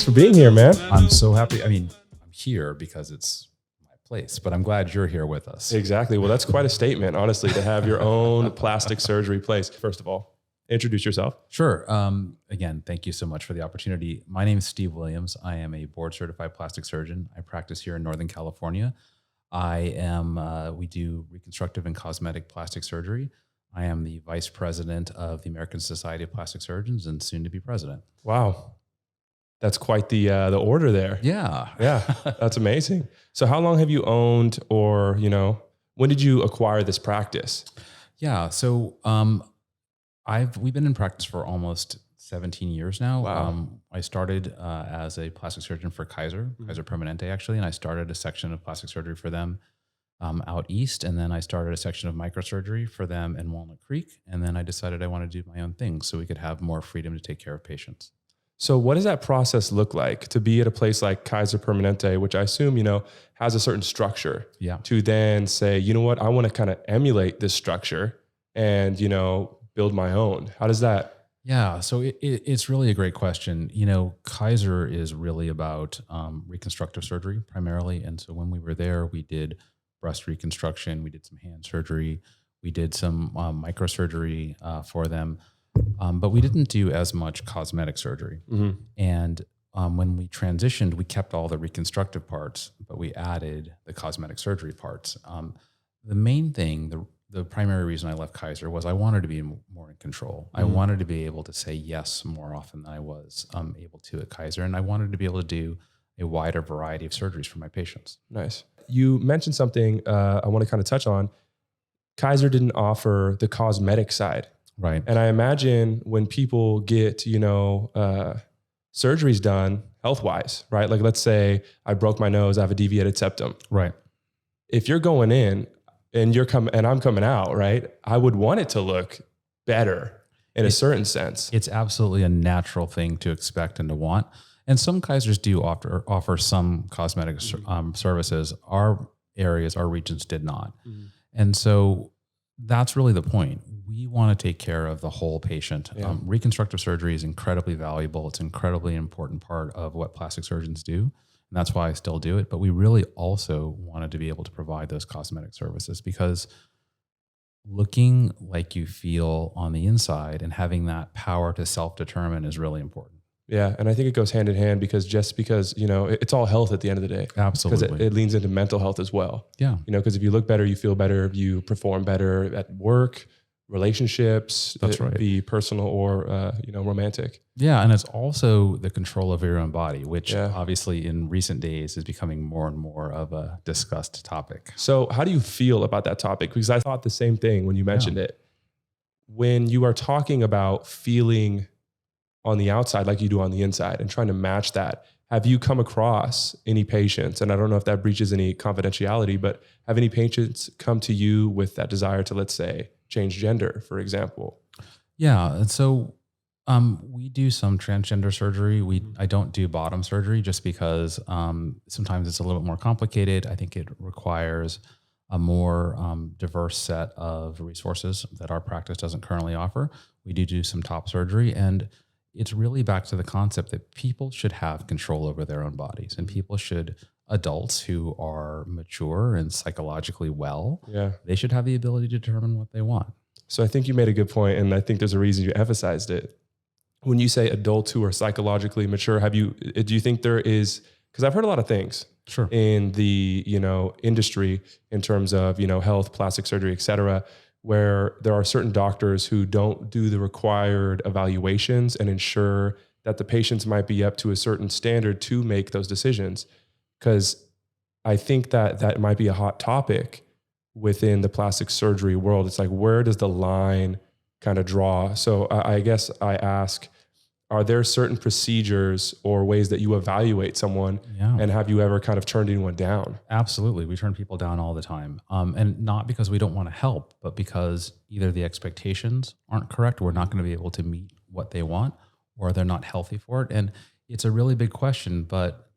Thanks for being here, man. I'm so happy. I mean, I'm here because it's my place, but I'm glad you're here with us. Exactly. Well, that's quite a statement, honestly, to have your own plastic surgery place. First of all, introduce yourself. Sure. Again, thank you so much for the opportunity. My name is Steve Williams. I am a board certified plastic surgeon. I practice here in Northern California. We do reconstructive and cosmetic plastic surgery. I am the vice president of the American Society of Plastic Surgeons and soon to be president. Wow. That's quite the order there. Yeah. Yeah. That's amazing. So how long have you owned or, when did you acquire this practice? Yeah. So, we've been in practice for almost 17 years now. Wow. I started as a plastic surgeon for Kaiser Permanente actually, and I started a section of plastic surgery for them out east, and then I started a section of microsurgery for them in Walnut Creek, and then I decided I wanted to do my own thing so we could have more freedom to take care of patients. So what does that process look like to be at a place like Kaiser Permanente, which I assume, has a certain structure, to then say, you know what, I want to kind of emulate this structure and, build my own? How does that? Yeah, so it's really a great question. Kaiser is really about reconstructive surgery primarily. And so when we were there, we did breast reconstruction, we did some hand surgery, we did some microsurgery for them. But we didn't do as much cosmetic surgery. Mm-hmm. And when we transitioned, we kept all the reconstructive parts, but we added the cosmetic surgery parts. The main thing, the primary reason I left Kaiser was I wanted to be more in control. Mm-hmm. I wanted to be able to say yes more often than I was able to at Kaiser. And I wanted to be able to do a wider variety of surgeries for my patients. Nice. You mentioned something I want to kind of touch on. Kaiser didn't offer the cosmetic side. Right. And I imagine when people get, surgeries done health-wise, right? Like let's say I broke my nose, I have a deviated septum. Right. If you're going in and I'm coming out, right? I would want it to look better in a certain sense. It's absolutely a natural thing to expect and to want. And some Kaisers do offer some cosmetic services. Our regions did not. Mm-hmm. And so that's really the point. We want to take care of the whole patient. Yeah. Reconstructive surgery is incredibly valuable. It's an incredibly important part of what plastic surgeons do. And that's why I still do it. But we really also wanted to be able to provide those cosmetic services because looking like you feel on the inside and having that power to self-determine is really important. Yeah. And I think it goes hand in hand because it's all health at the end of the day. Absolutely. Because it leans into mental health as well. Yeah. Because if you look better, you feel better, you perform better at work, relationships. That's right. Be personal or, romantic. Yeah. And it's also the control of your own body, which obviously in recent days is becoming more and more of a discussed topic. So how do you feel about that topic? Because I thought the same thing when you mentioned it. When you are talking about feeling on the outside like you do on the inside and trying to match that, have you come across any patients, and I don't know if that breaches any confidentiality, but have any patients come to you with that desire to, let's say, change gender, for example? Yeah. And so we do some transgender surgery. I don't do bottom surgery just because sometimes it's a little bit more complicated. I think it requires a more diverse set of resources that our practice doesn't currently offer. We do some top surgery, and it's really back to the concept that people should have control over their own bodies, and adults who are mature and psychologically well, they should have the ability to determine what they want. So I think you made a good point, and I think there's a reason you emphasized it. When you say adults who are psychologically mature, do you think there is, because I've heard a lot of things in the, industry in terms of, health, plastic surgery, et cetera, where there are certain doctors who don't do the required evaluations and ensure that the patients might be up to a certain standard to make those decisions. Because I think that might be a hot topic within the plastic surgery world. It's like, where does the line kind of draw? So I guess I ask, are there certain procedures or ways that you evaluate someone? Yeah. And have you ever kind of turned anyone down? Absolutely. We turn people down all the time. And not because we don't want to help, but because either the expectations aren't correct, or we're not going to be able to meet what they want, or they're not healthy for it. And it's a really big question, but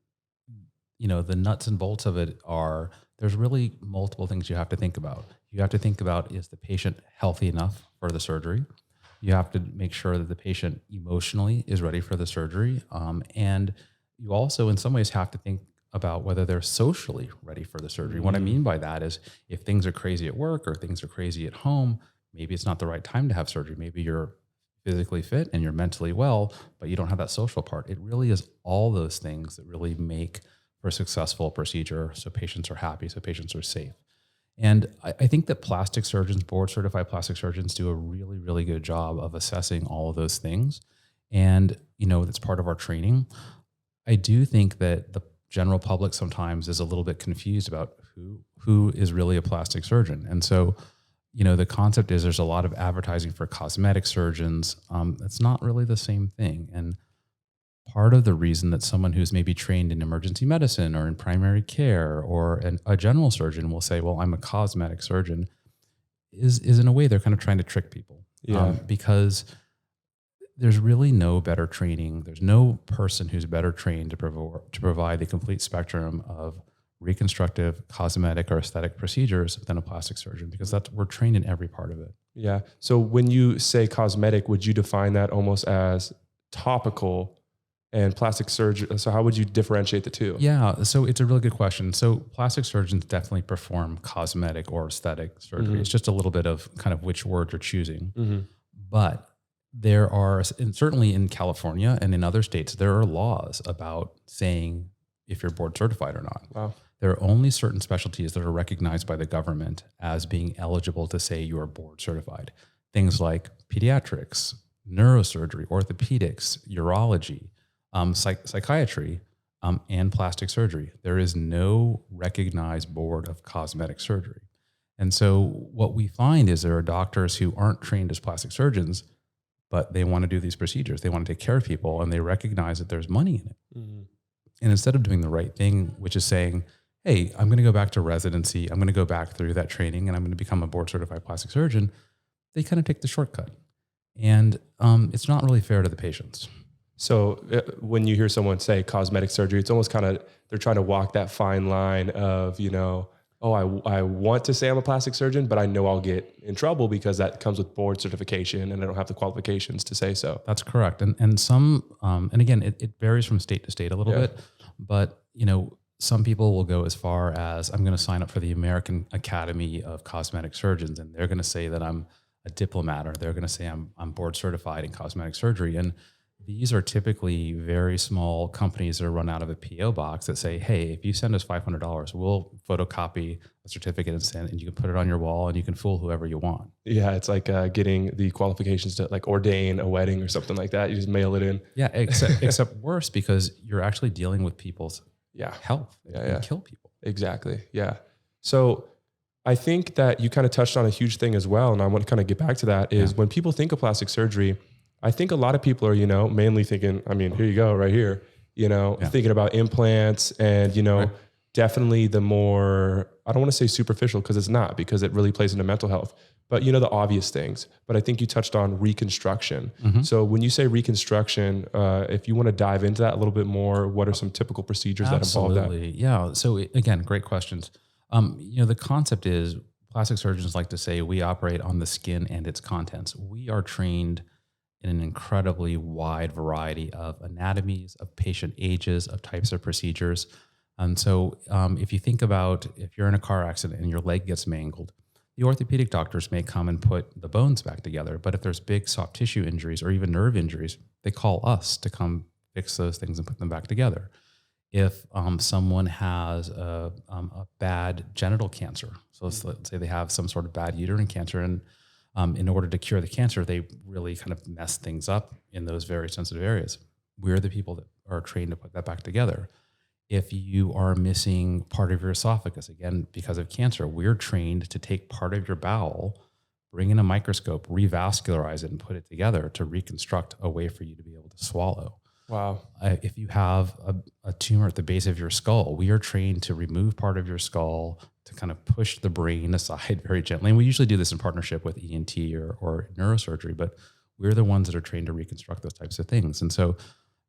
the nuts and bolts of it are, there's really multiple things you have to think about. You have to think about, is the patient healthy enough for the surgery? You have to make sure that the patient emotionally is ready for the surgery. And you also in some ways have to think about whether they're socially ready for the surgery. What I mean by that is if things are crazy at work or things are crazy at home, maybe it's not the right time to have surgery. Maybe you're physically fit and you're mentally well, but you don't have that social part. It really is all those things that really make for a successful procedure so patients are happy, so patients are safe. And I think that plastic surgeons, board certified plastic surgeons, do a really, really good job of assessing all of those things. And, that's part of our training. I do think that the general public sometimes is a little bit confused about who is really a plastic surgeon. And so, the concept is there's a lot of advertising for cosmetic surgeons. It's not really the same thing. And part of the reason that someone who's maybe trained in emergency medicine or in primary care or a general surgeon will say, well, I'm a cosmetic surgeon is in a way they're kind of trying to trick people. Because there's really no better training. There's no person who's better trained to provide the complete spectrum of reconstructive, cosmetic, or aesthetic procedures than a plastic surgeon, because we're trained in every part of it. Yeah. So when you say cosmetic, would you define that almost as topical and plastic surgery? So how would you differentiate the two? Yeah. So it's a really good question. So plastic surgeons definitely perform cosmetic or aesthetic surgery. It's just a little bit of kind of which word you're choosing. But there are, and certainly in California and in other states, there are laws about saying if you're board certified or not. Wow. There are only certain specialties that are recognized by the government as being eligible to say you are board certified. Things like pediatrics, neurosurgery, orthopedics, urology, psychiatry, and plastic surgery. There is no recognized board of cosmetic surgery. And so what we find is there are doctors who aren't trained as plastic surgeons, but they want to do these procedures. They want to take care of people, and they recognize that there's money in it. And instead of doing the right thing, which is saying, hey, I'm going to go back to residency, I'm going to go back through that training, and I'm going to become a board certified plastic surgeon, they kind of take the shortcut. And it's not really fair to the patients. So when you hear someone say cosmetic surgery, it's almost kind of, they're trying to walk that fine line of, I want to say I'm a plastic surgeon, but I know I'll get in trouble because that comes with board certification and I don't have the qualifications to say so. That's correct. And some, and again, it varies from state to state a little bit, but some people will go as far as, I'm going to sign up for the American Academy of Cosmetic Surgeons, and they're going to say that I'm a diplomat, or they're going to say I'm board certified in cosmetic surgery. And these are typically very small companies that are run out of a PO box that say, hey, if you send us $500, we'll photocopy a certificate and send it, and you can put it on your wall and you can fool whoever you want. Yeah, it's like getting the qualifications to like ordain a wedding or something like that. You just mail it in. Yeah, except worse, because you're actually dealing with people's health. You can kill people. Exactly. Yeah. So I think that you kind of touched on a huge thing as well, and I want to kind of get back to that, is when people think of plastic surgery, I think a lot of people are, mainly thinking, here you go, right here, thinking about implants and, definitely the more, I don't want to say superficial because it's not, because it really plays into mental health, but the obvious things. But I think you touched on reconstruction. So when you say reconstruction, if you want to dive into that a little bit more, what are some typical procedures that involve that? Yeah. So again, great questions. The concept is plastic surgeons like to say we operate on the skin and its contents. We are trained in an incredibly wide variety of anatomies, of patient ages, of types of procedures. And so if you think about, if you're in a car accident and your leg gets mangled, the orthopedic doctors may come and put the bones back together. But if there's big soft tissue injuries or even nerve injuries, they call us to come fix those things and put them back together. If someone has a bad genital cancer, so let's say they have some sort of bad uterine cancer, and in order to cure the cancer, they really kind of mess things up in those very sensitive areas. We're the people that are trained to put that back together. If you are missing part of your esophagus, again, because of cancer, we're trained to take part of your bowel, bring in a microscope, revascularize it, and put it together to reconstruct a way for you to be able to swallow. Wow. If you have a tumor at the base of your skull, we are trained to remove part of your skull to kind of push the brain aside very gently. And we usually do this in partnership with ENT or neurosurgery, but we're the ones that are trained to reconstruct those types of things. And so,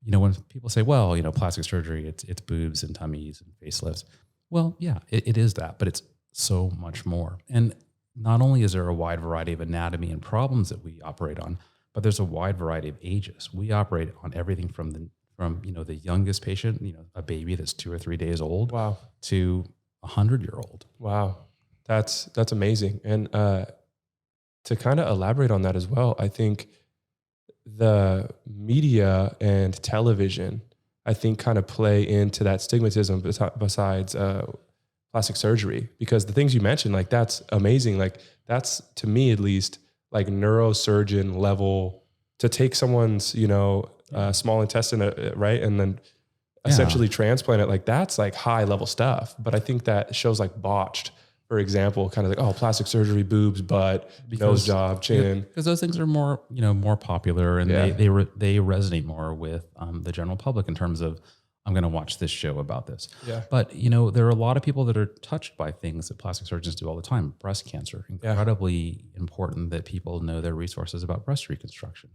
when people say, well, plastic surgery, it's boobs and tummies and facelifts. Well, yeah, it is that, but it's so much more. And not only is there a wide variety of anatomy and problems that we operate on, but there's a wide variety of ages. We operate on everything from from, the youngest patient, a baby that's 2 or 3 days old, Wow. to a 100-year-old. Wow. That's amazing. And to kind of elaborate on that as well, I think the media and television, I think, kind of play into that stigmatism besides plastic surgery, because the things you mentioned, like, that's amazing. Like, that's, to me at least, like neurosurgeon level, to take someone's, small intestine, right, and then essentially transplant it. Like, that's like high level stuff. But I think that shows like Botched, for example, kind of like, oh, plastic surgery, boobs, butt, nose job, chin. Because those things are more, more popular, and they resonate more with the general public in terms of, I'm going to watch this show about this. Yeah. But, there are a lot of people that are touched by things that plastic surgeons do all the time. Breast cancer, incredibly important that people know their resources about breast reconstruction.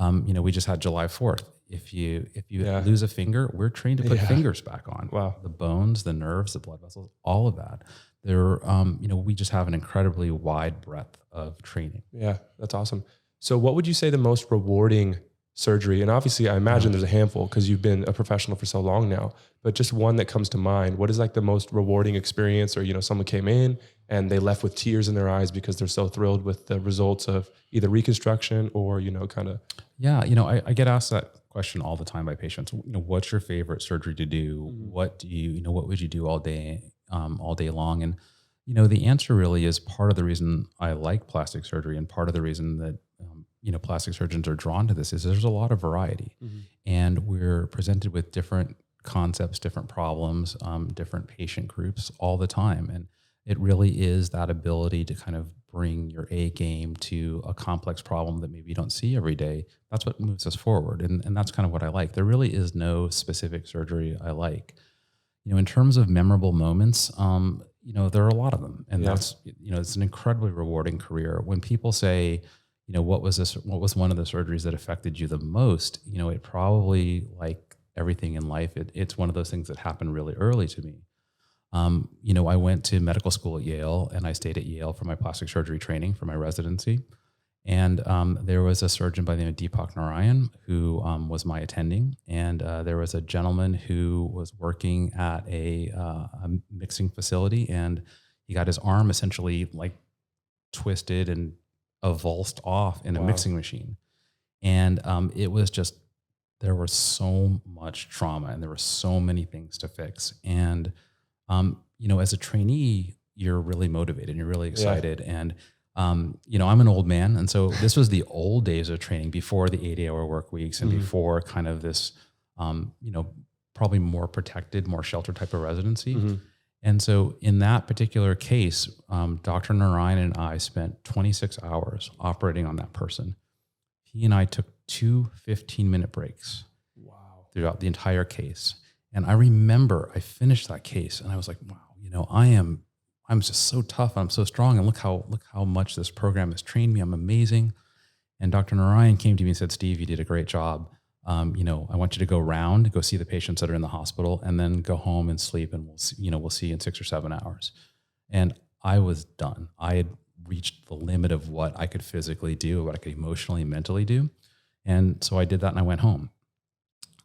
We just had July 4th. If you lose a finger, we're trained to put fingers back on. Wow. The bones, the nerves, the blood vessels, all of that. We just have an incredibly wide breadth of training. Yeah, that's awesome. So what would you say the most rewarding surgery, and obviously I imagine there's a handful because you've been a professional for so long now, but just one that comes to mind, what is like the most rewarding experience? Or, someone came in and they left with tears in their eyes because they're so thrilled with the results of either reconstruction or, kind of. Yeah. I get asked that question all the time by patients. What's your favorite surgery to do? Mm-hmm. What would you do all day long? And, the answer really is, part of the reason I like plastic surgery, and part of the reason that, plastic surgeons are drawn to this, is there's a lot of variety. Mm-hmm. And we're presented with different concepts, different problems, different patient groups all the time. And it really is that ability to kind of bring your A game to a complex problem that maybe you don't see every day. That's what moves us forward. And that's kind of what I like. There really is no specific surgery I like. In terms of memorable moments, there are a lot of them. And that's, it's an incredibly rewarding career. When people say, what was one of the surgeries that affected you the most? It probably, like everything in life, it's one of those things that happened really early to me. I went to medical school at Yale, and I stayed at Yale for my plastic surgery training for my residency. And there was a surgeon by the name of Deepak Narayan who was my attending. And there was a gentleman who was working at a mixing facility, and he got his arm essentially like twisted and avulsed off in a mixing machine. And it was just, there was so much trauma and there were so many things to fix. And, as a trainee, you're really motivated, you're really excited. Yeah. And, I'm an old man. And so this was the old days of training, before the 80-hour work weeks and before kind of this, probably more protected, more sheltered type of residency. Mm-hmm. And so in that particular case, Dr. Narayan and I spent 26 hours operating on that person. He and I took 2 15-minute breaks throughout the entire case. And I remember I finished that case and I was like, wow, I'm just so tough. I'm so strong. And look how much this program has trained me. I'm amazing. And Dr. Narayan came to me and said, Steve, you did a great job. I want you to go see the patients that are in the hospital, and then go home and sleep, and we'll see you in 6 or 7 hours. And I was done. I had reached the limit of what I could physically do, what I could emotionally and mentally do. And so I did that, and I went home.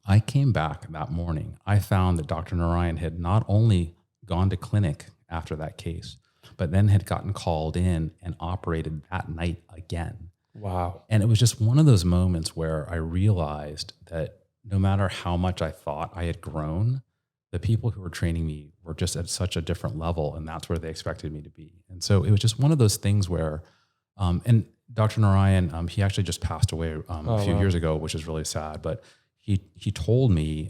I came back that morning. I found that Dr. Narayan had not only gone to clinic after that case, but then had gotten called in and operated that night again. Wow. And it was just one of those moments where I realized that no matter how much I thought I had grown, the people who were training me were just at such a different level, and that's where they expected me to be. And so it was just one of those things where, and Dr. Narayan, he actually just passed away a few years ago, which is really sad, but he told me,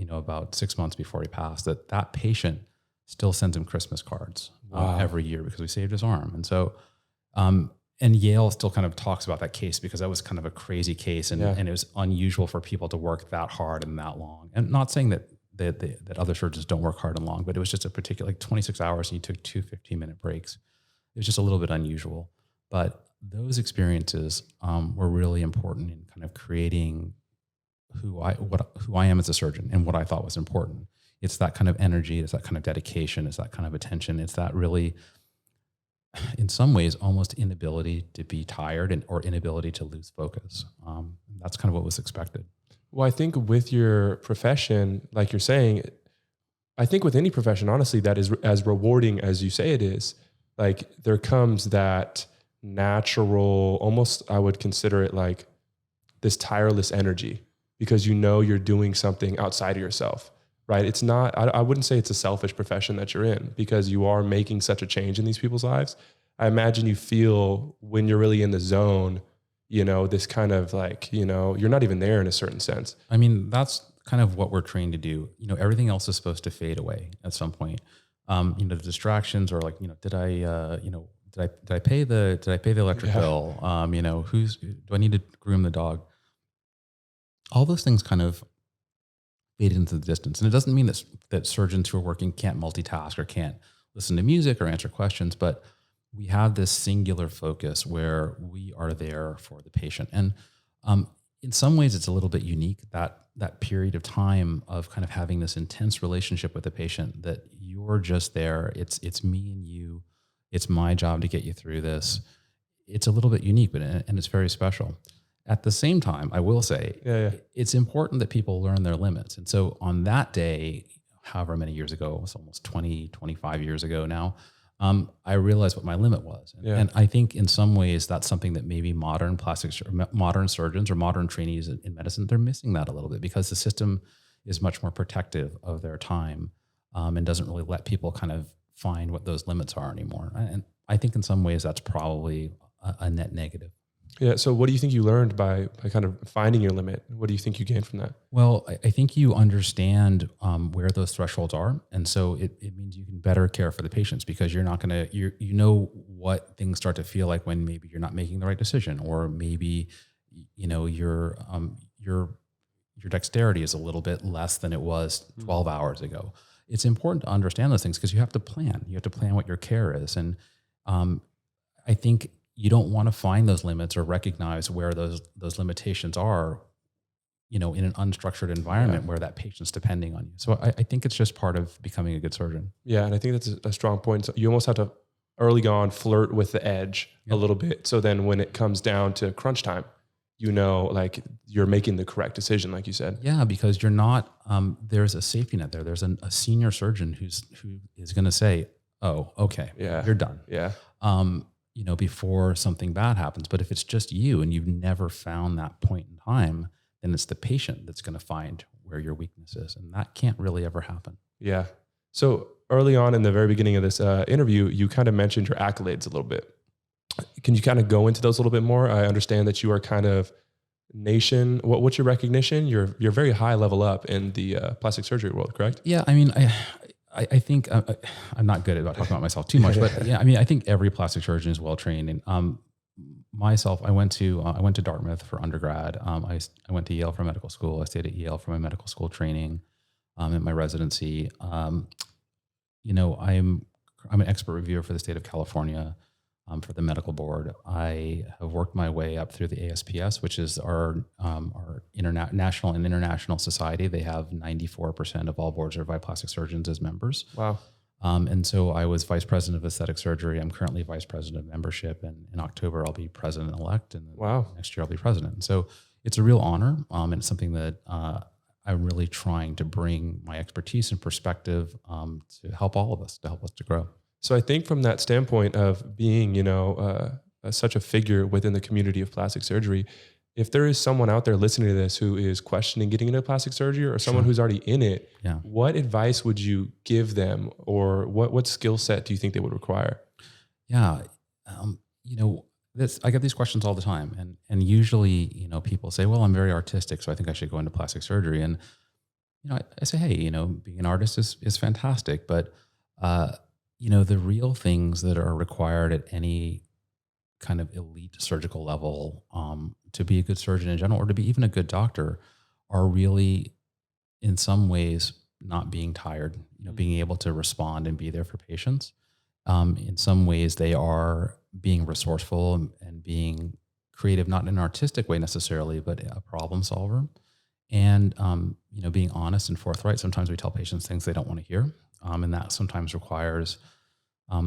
about 6 months before he passed, that patient still sends him Christmas cards every year because we saved his arm. And so, and Yale still kind of talks about that case because that was kind of a crazy case, and it was unusual for people to work that hard and that long. And not saying that other surgeons don't work hard and long, but it was just a particular, like 26 hours and you took 2 15-minute breaks. It was just a little bit unusual. But those experiences were really important in kind of creating who I am as a surgeon and what I thought was important. It's that kind of energy, it's that kind of dedication, it's that kind of attention, it's that really, in some ways, almost inability to be tired or inability to lose focus. That's kind of what was expected. Well, I think with your profession, like you're saying, I think with any profession, honestly, that is as rewarding as you say it is, like there comes that natural, almost I would consider it like this tireless energy because you know you're doing something outside of yourself, right? It's not, I wouldn't say it's a selfish profession that you're in because you are making such a change in these people's lives. I imagine you feel when you're really in the zone, you know, this kind of like, you know, you're not even there in a certain sense. I mean, that's kind of what we're trained to do. You know, everything else is supposed to fade away at some point. You know, the distractions or like, you know, did I pay the electric bill? You know, do I need to groom the dog? All those things kind of fade into the distance. And it doesn't mean that surgeons who are working can't multitask or can't listen to music or answer questions, but we have this singular focus where we are there for the patient. And in some ways, it's a little bit unique, that period of time of kind of having this intense relationship with the patient, that you're just there. It's me and you. It's my job to get you through this. It's a little bit unique, and it's very special. At the same time, I will say, it's important that people learn their limits. And so on that day, however many years ago, it was almost 20, 25 years ago now, I realized what my limit was. And I think in some ways that's something that maybe modern surgeons or modern trainees in medicine, they're missing that a little bit because the system is much more protective of their time and doesn't really let people kind of find what those limits are anymore. And I think in some ways that's probably a net negative. Yeah. So what do you think you learned by kind of finding your limit? What do you think you gained from that? Well, I think you understand where those thresholds are. And so it means you can better care for the patients because you're not going to, you know what things start to feel like when maybe you're not making the right decision, or maybe, you know, your dexterity is a little bit less than it was 12 hours ago. It's important to understand those things because you have to plan. You have to plan what your care is. And I think you don't want to find those limits or recognize where those limitations are, you know, in an unstructured environment where that patient's depending on you. So I think it's just part of becoming a good surgeon. Yeah. And I think that's a strong point. So you almost have to early on flirt with the edge a little bit. So then when it comes down to crunch time, you know, like you're making the correct decision, like you said. Yeah, because you're not, there's a safety net there. There's a senior surgeon who is going to say, oh, okay, you're done. Yeah. You know, before something bad happens. But if it's just you and you've never found that point in time, then it's the patient that's going to find where your weakness is. And that can't really ever happen. Yeah. So early on in the very beginning of this interview, you kind of mentioned your accolades a little bit. Can you kind of go into those a little bit more? I understand that you are kind of what's your recognition? You're very high level up in the plastic surgery world, correct? Yeah. I mean, I think I'm not good about talking about myself too much, but yeah, I mean, I think every plastic surgeon is well trained. And myself, I went to Dartmouth for undergrad. I went to Yale for medical school. I stayed at Yale for my medical school training, in my residency. You know, I'm an expert reviewer for the state of California, for the medical board. I have worked my way up through the ASPS, which is our national and international society. They have 94% of all board certified plastic surgeons as members. Wow. And so I was vice president of aesthetic surgery. I'm currently vice president of membership, and in October I'll be president-elect, and next year I'll be president. And so it's a real honor, and it's something that I'm really trying to bring my expertise and perspective to help all of us, to grow. So I think from that standpoint of being, you know, such a figure within the community of plastic surgery, if there is someone out there listening to this who is questioning getting into plastic surgery, or someone who's already in it, what advice would you give them, or what skill set do you think they would require? Yeah. You know, I get these questions all the time, and usually, you know, people say, well, I'm very artistic, so I think I should go into plastic surgery. And, you know, I say, hey, you know, being an artist is fantastic, but, you know, the real things that are required at any kind of elite surgical level to be a good surgeon in general, or to be even a good doctor, are really, in some ways, not being tired, you know, being able to respond and be there for patients. In some ways, they are being resourceful and being creative, not in an artistic way necessarily, but a problem solver. And, you know, being honest and forthright. Sometimes we tell patients things they don't want to hear. And that sometimes requires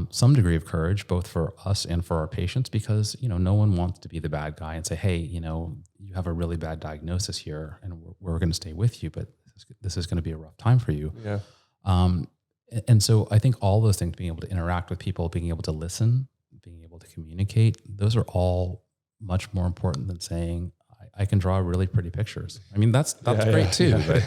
some degree of courage, both for us and for our patients, because, no one wants to be the bad guy and say, hey, you have a really bad diagnosis here and we're going to stay with you, but this is going to be a rough time for you. Yeah. And so I think all those things, being able to interact with people, being able to listen, being able to communicate, those are all much more important than saying, I can draw really pretty pictures. I mean, that's great too. Yeah.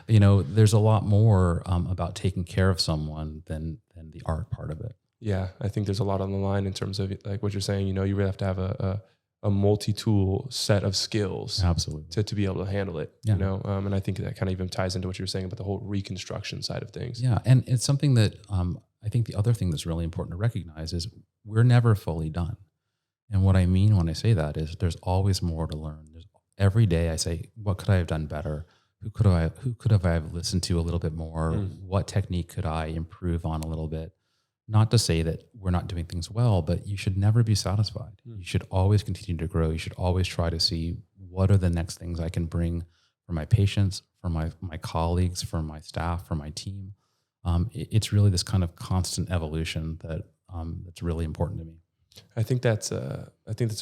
But, there's a lot more about taking care of someone than the art part of it. Yeah, I think there's a lot on the line in terms of like what you're saying. You really have to have a multi-tool set of skills, absolutely, to be able to handle it. Yeah. And I think that kind of even ties into what you were saying about the whole reconstruction side of things. Yeah, and it's something that I think the other thing that's really important to recognize is we're never fully done. And what I mean when I say that is there's always more to learn. Every day I say, what could I have done better? Who could I have listened to a little bit more? What technique could I improve on a little bit? Not to say that we're not doing things well, but you should never be satisfied. You should always continue to grow. You should always try to see what are the next things I can bring for my patients, for my colleagues, for my staff, for my team. It's really this kind of constant evolution that's really important to me. I think that's a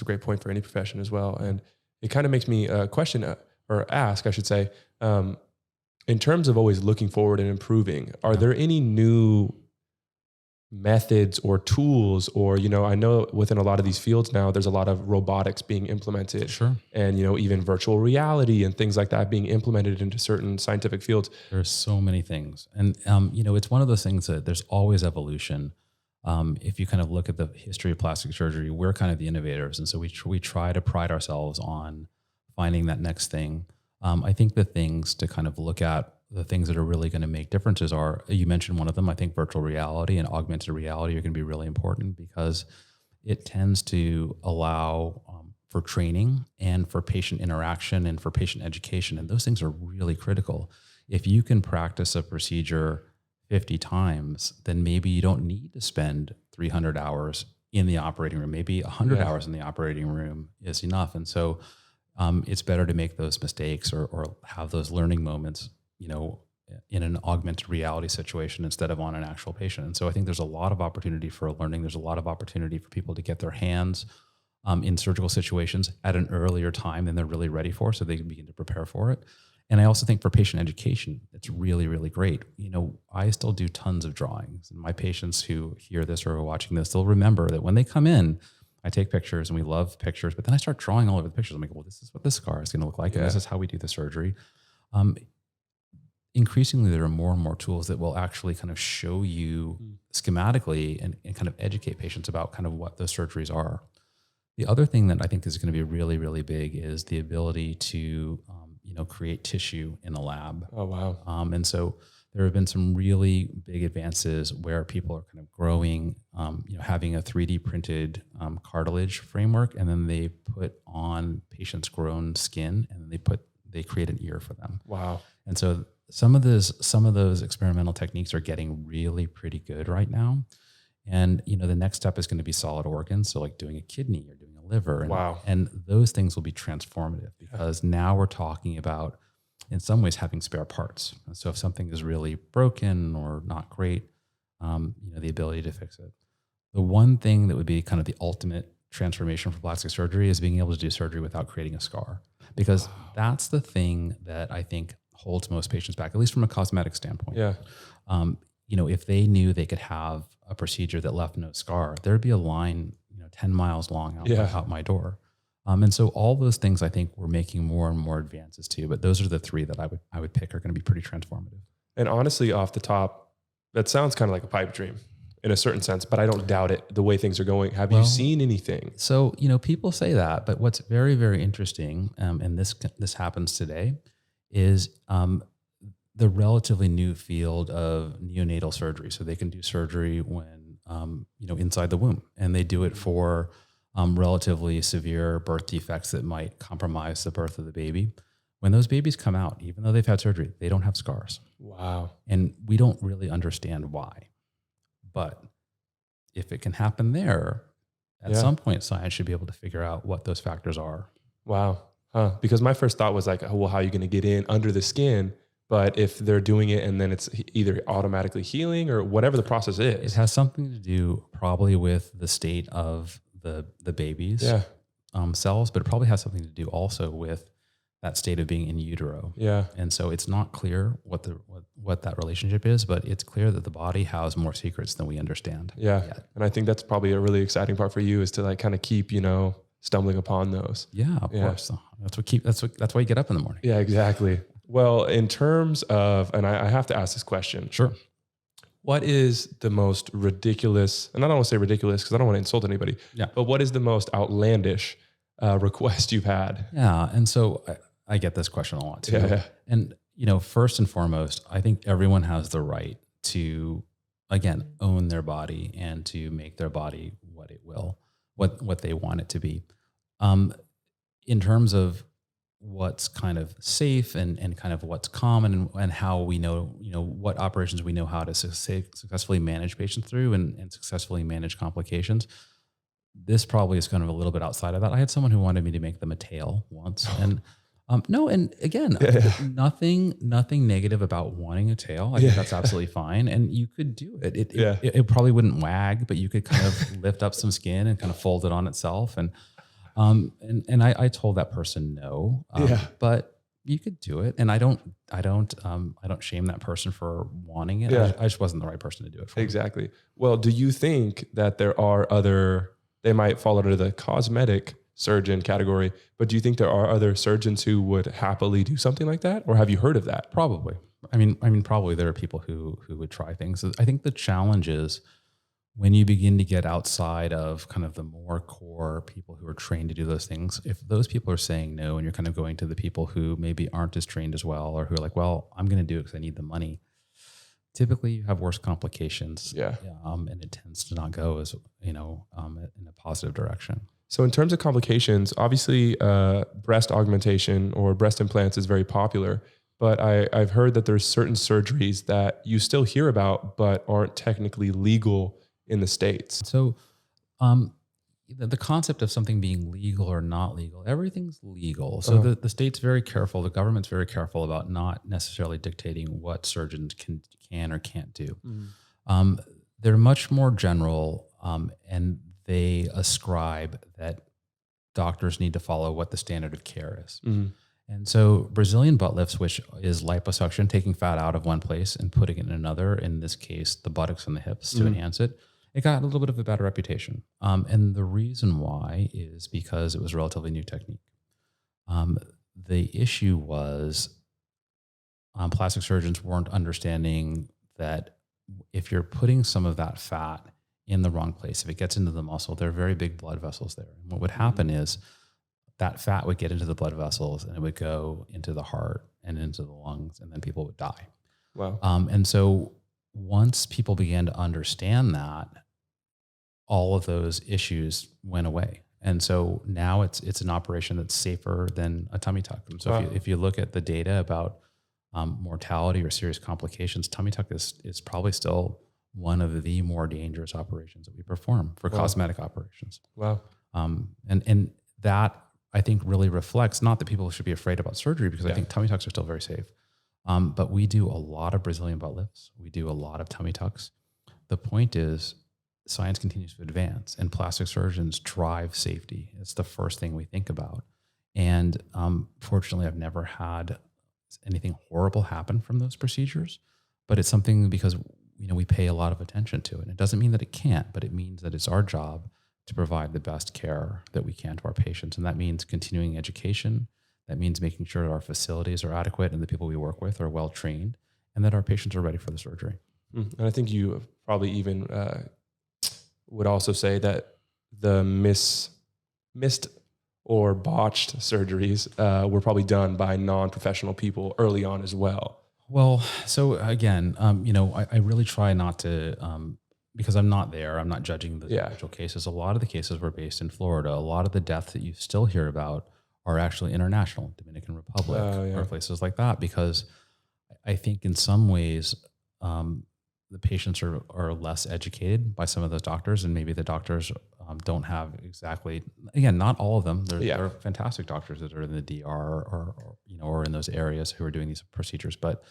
great point for any profession as well. And it kind of makes me question or ask, I should say, in terms of always looking forward and improving, are there any new methods or tools or, I know within a lot of these fields now, there's a lot of robotics being implemented. Sure. And, even virtual reality and things like that being implemented into certain scientific fields. There's so many things. And, it's one of those things that there's always evolution. If you kind of look at the history of plastic surgery, we're kind of the innovators. And so we try to pride ourselves on finding that next thing. I think the things to kind of look at, the things that are really going to make differences are, you mentioned one of them, I think virtual reality and augmented reality are going to be really important because it tends to allow for training and for patient interaction and for patient education. And those things are really critical. If you can practice a procedure 50 times, then maybe you don't need to spend 300 hours in the operating room. Maybe 100 hours in the operating room is enough. And so it's better to make those mistakes or have those learning moments, in an augmented reality situation instead of on an actual patient. And so I think there's a lot of opportunity for learning. There's a lot of opportunity for people to get their hands in surgical situations at an earlier time than they're really ready for, so they can begin to prepare for it. And I also think for patient education, it's really, really great. I still do tons of drawings, and my patients who hear this or are watching this, they'll remember that when they come in, I take pictures and we love pictures, but then I start drawing all over the pictures. I'm like, well, this is what this scar is going to look like. And this is how we do the surgery. Increasingly, there are more and more tools that will actually kind of show you schematically and kind of educate patients about kind of what those surgeries are. The other thing that I think is going to be really, really big is the ability to, create tissue in a lab. Oh, wow. And so there have been some really big advances where people are kind of growing, having a 3D printed cartilage framework, and then they put on patients' grown skin, and then they create an ear for them. Wow. And so some of those experimental techniques are getting really pretty good right now. And, the next step is going to be solid organs. So like doing a kidney or doing a liver. And, wow. And those things will be transformative because now we're talking about, in some ways, having spare parts. And so if something is really broken or not great, the ability to fix it. The one thing that would be kind of the ultimate transformation for plastic surgery is being able to do surgery without creating a scar, because that's the thing that I think holds most patients back, at least from a cosmetic standpoint. Yeah. If they knew they could have a procedure that left no scar, there'd be a line, 10 miles long out my door. And so all those things I think we're making more and more advances to, but those are the three that I would pick are going to be pretty transformative. And honestly, off the top, that sounds kind of like a pipe dream in a certain sense, but I don't doubt it the way things are going. Have you seen anything? So, people say that, but what's very, very interesting, and this happens today, is the relatively new field of neonatal surgery. So they can do surgery when, inside the womb, and they do it for relatively severe birth defects that might compromise the birth of the baby. When those babies come out, even though they've had surgery, they don't have scars. Wow. And we don't really understand why. But if it can happen there, at some point, science should be able to figure out what those factors are. Wow. Because my first thought was like, well, how are you going to get in under the skin? But if they're doing it and then it's either automatically healing or whatever the process is. It has something to do probably with the state of the baby's cells, but it probably has something to do also with that state of being in utero. Yeah. And so it's not clear what that relationship is, but it's clear that the body has more secrets than we understand. Yeah. Yet. And I think that's probably a really exciting part for you, is to like kind of keep, stumbling upon those. Yeah, of course. That's why you get up in the morning. Yeah, exactly. Well, in terms of, and I have to ask this question. Sure. What is the most ridiculous, and I don't want to say ridiculous because I don't want to insult anybody, but what is the most outlandish request you've had? Yeah. And so I get this question a lot too. Yeah. And, first and foremost, I think everyone has the right to, again, own their body and to make their body what it will, what they want it to be. In terms of what's kind of safe and kind of what's common and how we know, what operations we know how to successfully manage patients through and successfully manage complications. This probably is kind of a little bit outside of that. I had someone who wanted me to make them a tail once, and no, and again, nothing negative about wanting a tail. I think that's absolutely fine, and you could do it. It probably wouldn't wag, but you could kind of lift up some skin and kind of fold it on itself, and I told that person no, but you could do it, and I don't shame that person for wanting it. I just wasn't the right person to do it for. Exactly. Well, do you think that there are they might fall under the cosmetic surgeon category, but do you think there are other surgeons who would happily do something like that? Or have you heard of that? Probably. I mean, probably there are people who would try things. I think the challenge is when you begin to get outside of kind of the more core people who are trained to do those things, if those people are saying no, and you're kind of going to the people who maybe aren't as trained as well, or who are like, well, I'm going to do it because I need the money. Typically you have worse complications. And it tends to not go as, in a positive direction. So in terms of complications, obviously breast augmentation or breast implants is very popular, but I've heard that there's certain surgeries that you still hear about, but aren't technically legal in the States. So the concept of something being legal or not legal, everything's legal. So the state's very careful, the government's very careful about not necessarily dictating what surgeons can or can't do. They're much more general, and they ascribe that doctors need to follow what the standard of care is. And so Brazilian butt lifts, which is liposuction, taking fat out of one place and putting it in another, in this case, the buttocks and the hips to enhance it, it got a little bit of a bad reputation. And the reason why is because it was a relatively new technique. The issue was plastic surgeons weren't understanding that if you're putting some of that fat in the wrong place, if it gets into the muscle, there are very big blood vessels there. And what would happen is that fat would get into the blood vessels and it would go into the heart and into the lungs, and then people would die. Wow. And so once people began to understand that, all of those issues went away. And so now it's an operation that's safer than a tummy tuck. And so if you look at the data about mortality or serious complications, tummy tuck is probably still one of the more dangerous operations that we perform for cosmetic operations. Wow. And that, I think, really reflects, not that people should be afraid about surgery, because I think tummy tucks are still very safe. But we do a lot of Brazilian butt lifts. We do a lot of tummy tucks. The point is, science continues to advance, and plastic surgeons drive safety. It's the first thing we think about. And fortunately, I've never had anything horrible happen from those procedures, but it's something because we pay a lot of attention to it. And it doesn't mean that it can't, but it means that it's our job to provide the best care that we can to our patients. And that means continuing education. That means making sure that our facilities are adequate and the people we work with are well trained, and that our patients are ready for the surgery. And I think you probably even would also say that the missed or botched surgeries were probably done by non-professional people early on as well. Well, so again, I really try not to, because I'm not there, I'm not judging the individual cases. A lot of the cases were based in Florida. A lot of the deaths that you still hear about are actually international, Dominican Republic, or places like that, because I think in some ways, the patients are less educated by some of those doctors, and maybe the doctors don't have exactly, again, not all of them. There are fantastic doctors that are in the DR or in those areas who are doing these procedures, but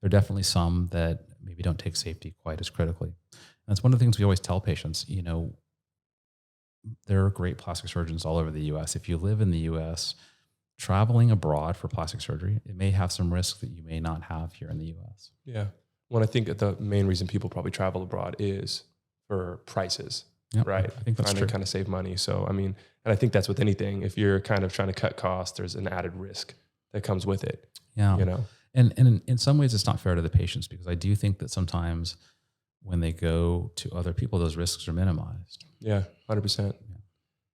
there are definitely some that maybe don't take safety quite as critically. And that's one of the things we always tell patients. There are great plastic surgeons all over the U.S. If you live in the U.S., traveling abroad for plastic surgery, it may have some risks that you may not have here in the U.S. Yeah. Well, I think that the main reason people probably travel abroad is for prices, right? I think that's trying true. to kind of save money. So, I mean, and I think that's with anything. If you're kind of trying to cut costs, there's an added risk that comes with it. Yeah. And in some ways, it's not fair to the patients, because I do think that sometimes when they go to other people, those risks are minimized. Yeah, 100%. Yeah.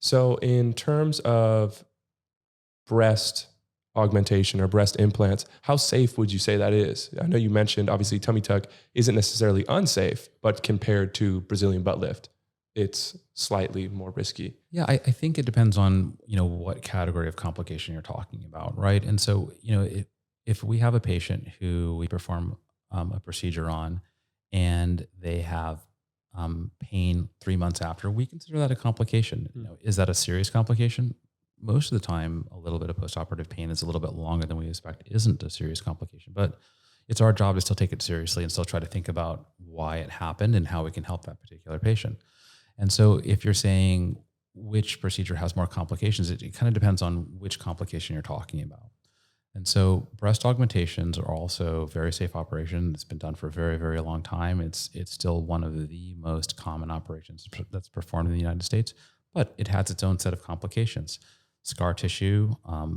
So in terms of breast augmentation or breast implants, how safe would you say that is? I know you mentioned obviously tummy tuck isn't necessarily unsafe, but compared to Brazilian butt lift, it's slightly more risky. Yeah, I think it depends on, what category of complication you're talking about, right? And so, if we have a patient who we perform a procedure on and they have pain 3 months after, we consider that a complication. Is that a serious complication? Most of the time, a little bit of postoperative pain is a little bit longer than we expect isn't a serious complication, but it's our job to still take it seriously and still try to think about why it happened and how we can help that particular patient. And so if you're saying which procedure has more complications, it kind of depends on which complication you're talking about. And so breast augmentations are also a very safe operation. It's been done for a very, very long time. It's still one of the most common operations that's performed in the United States, but it has its own set of complications. Scar tissue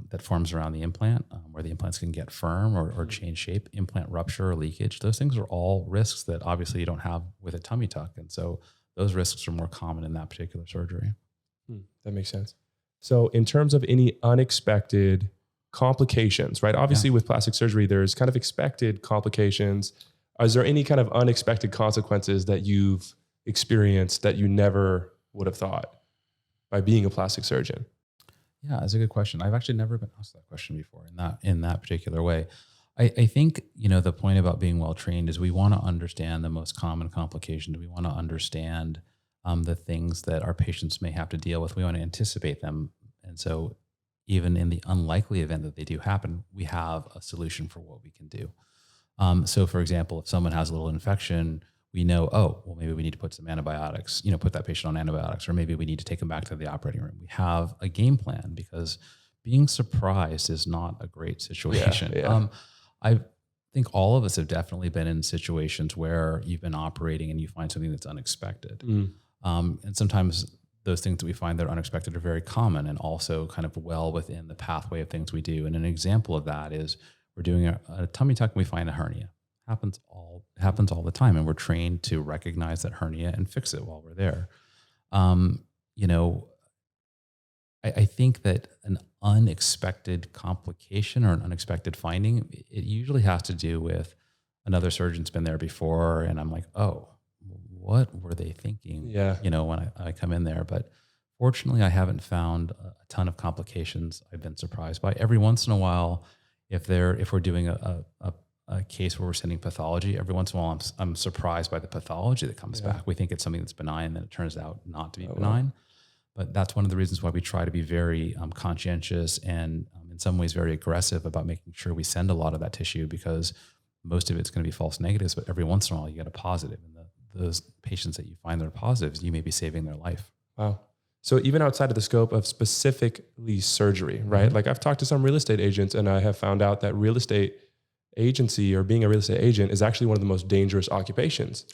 that forms around the implant, where the implants can get firm or change shape, implant rupture or leakage. Those things are all risks that obviously you don't have with a tummy tuck. And so those risks are more common in that particular surgery. That makes sense. So in terms of any unexpected complications, right? Obviously with plastic surgery, there's kind of expected complications. Is there any kind of unexpected consequences that you've experienced that you never would have thought by being a plastic surgeon? Yeah, that's a good question. I've actually never been asked that question before in that particular way. I think, the point about being well-trained is we want to understand the most common complications. We want to understand the things that our patients may have to deal with. We want to anticipate them. And so even in the unlikely event that they do happen, we have a solution for what we can do. So for example, if someone has a little infection, we know, maybe we need to put some antibiotics, put that patient on antibiotics, or maybe we need to take them back to the operating room. We have a game plan, because being surprised is not a great situation. Yeah. I think all of us have definitely been in situations where you've been operating and you find something that's unexpected. And sometimes those things that we find that are unexpected are very common and also kind of well within the pathway of things we do. And an example of that is we're doing a tummy tuck and we find a hernia. Happens all the time, and we're trained to recognize that hernia and fix it while we're there. I think that an unexpected complication or an unexpected finding, it usually has to do with another surgeon's been there before, and I'm like, oh, what were they thinking? Yeah. When I come in there, but fortunately, I haven't found a ton of complications I've been surprised by. Every once in a while, if we're doing a case where we're sending pathology, every once in a while I'm surprised by the pathology that comes back. We think it's something that's benign, then it turns out not to be benign. But that's one of the reasons why we try to be very conscientious and in some ways very aggressive about making sure we send a lot of that tissue, because most of it's going to be false negatives, but every once in a while you get a positive. And those patients that you find that are positives, you may be saving their life. Wow. So even outside of the scope of specifically surgery, right? Like I've talked to some real estate agents and I have found out that real estate agency or being a real estate agent is actually one of the most dangerous occupations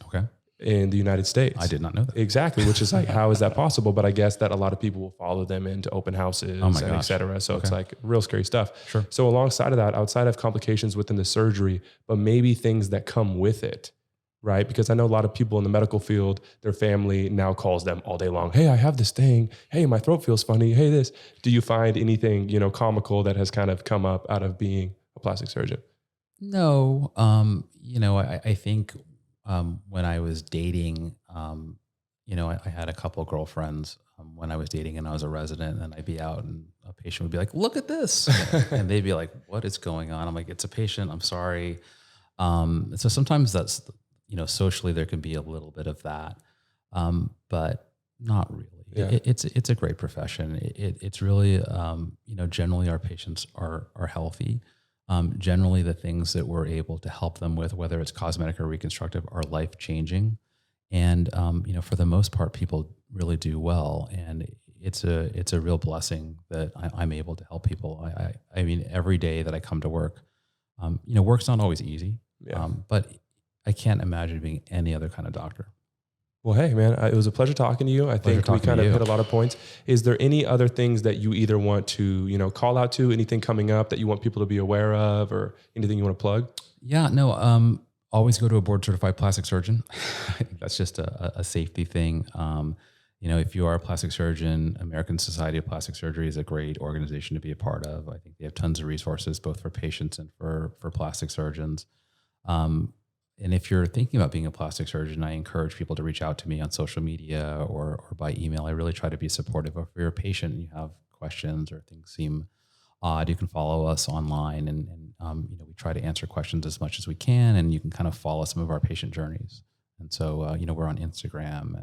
in the United States. I did not know that. Exactly. Which is like, how is that possible? But I guess that a lot of people will follow them into open houses and et cetera. So it's like real scary stuff. Sure. So alongside of that, outside of complications within the surgery, but maybe things that come with it, right? Because I know a lot of people in the medical field, their family now calls them all day long. Hey, I have this thing. Hey, my throat feels funny. Hey, this. Do you find anything, comical that has kind of come up out of being a plastic surgeon? No. I think when I was dating, I had a couple of girlfriends when I was dating and I was a resident, and I'd be out and a patient would be like, look at this. And they'd be like, what is going on? I'm like, it's a patient. I'm sorry. So sometimes that's, socially there can be a little bit of that, but not really. It's a great profession. It's really, generally our patients are healthy. Generally the things that we're able to help them with, whether it's cosmetic or reconstructive, are life-changing. And, for the most part, people really do well. And it's a real blessing that I'm able to help people. I mean, every day that I come to work, work's not always easy, but I can't imagine being any other kind of doctor. Well, hey, man, it was a pleasure talking to you. I think we kind of hit a lot of points. Is there any other things that you either want to, call out to, anything coming up that you want people to be aware of, or anything you want to plug? Yeah, no, always go to a board certified plastic surgeon. I think that's just a safety thing. If you are a plastic surgeon, American Society of Plastic Surgery is a great organization to be a part of. I think they have tons of resources, both for patients and for plastic surgeons. And if you're thinking about being a plastic surgeon, I encourage people to reach out to me on social media or by email. I really try to be supportive. If you're a patient and you have questions or things seem odd, you can follow us online, and we try to answer questions as much as we can, and you can kind of follow some of our patient journeys. And so, we're on Instagram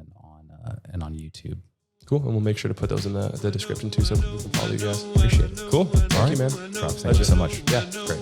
and on YouTube. Cool. And we'll make sure to put those in the description too, so we can follow you guys. Appreciate it. Cool. Thank you, man. Thank you so much. Yeah, great.